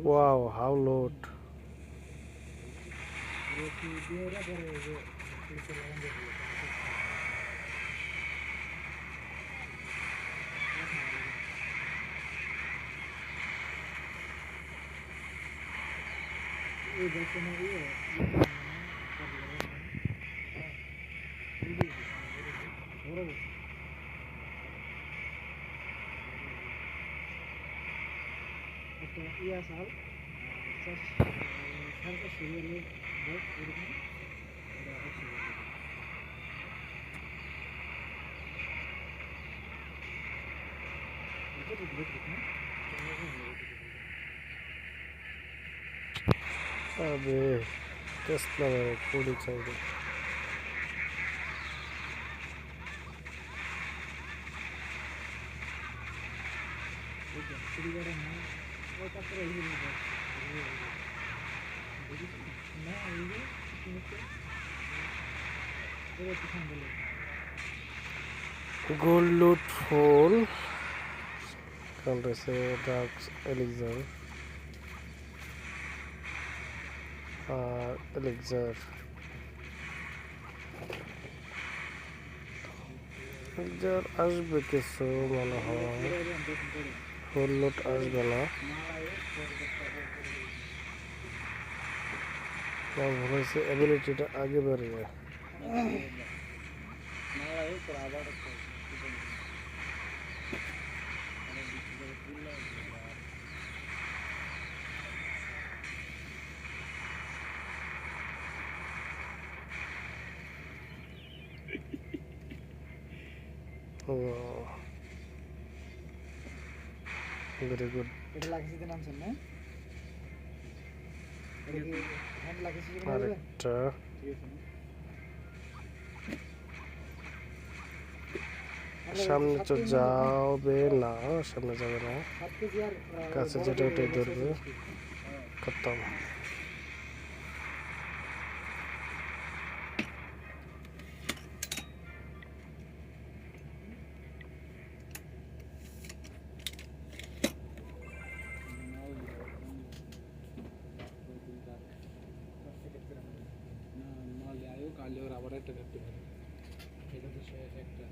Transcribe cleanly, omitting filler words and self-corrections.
Wow, how loud. ইয়া সাল সালটা সিরিয়ালের বক এরকম এটা অক্সিজেন এটা তো গ্রেট না अबे टेस्ला में पूरी चाहिए। এটা সিরিয়ালের না ওই কাপড়ে এই না এই যে এটা পিছন বলে Gold loot full. Country say dark elixir. Elixir. Elixir আসবে কিছু মনে হয়। ফুল লুট আসবে না। আমার মনে হয়েছে অ্যাবিলিটিটা আগে বেরোবে। Very good. এটা লাগিয়ে দিতে নামছেন না এটা কি হ্যান্ড লাগিয়েছি কি আরেকটা ঠিক আছে সামনে তো যাবে না, সামনে যাবে না, 7 কেজি আর কাছে যেটা ওটাই ধরবে। খতম। না না লে আয়ো কালে ওর আবার একটা ধরতে পারে এটা তো সে একটা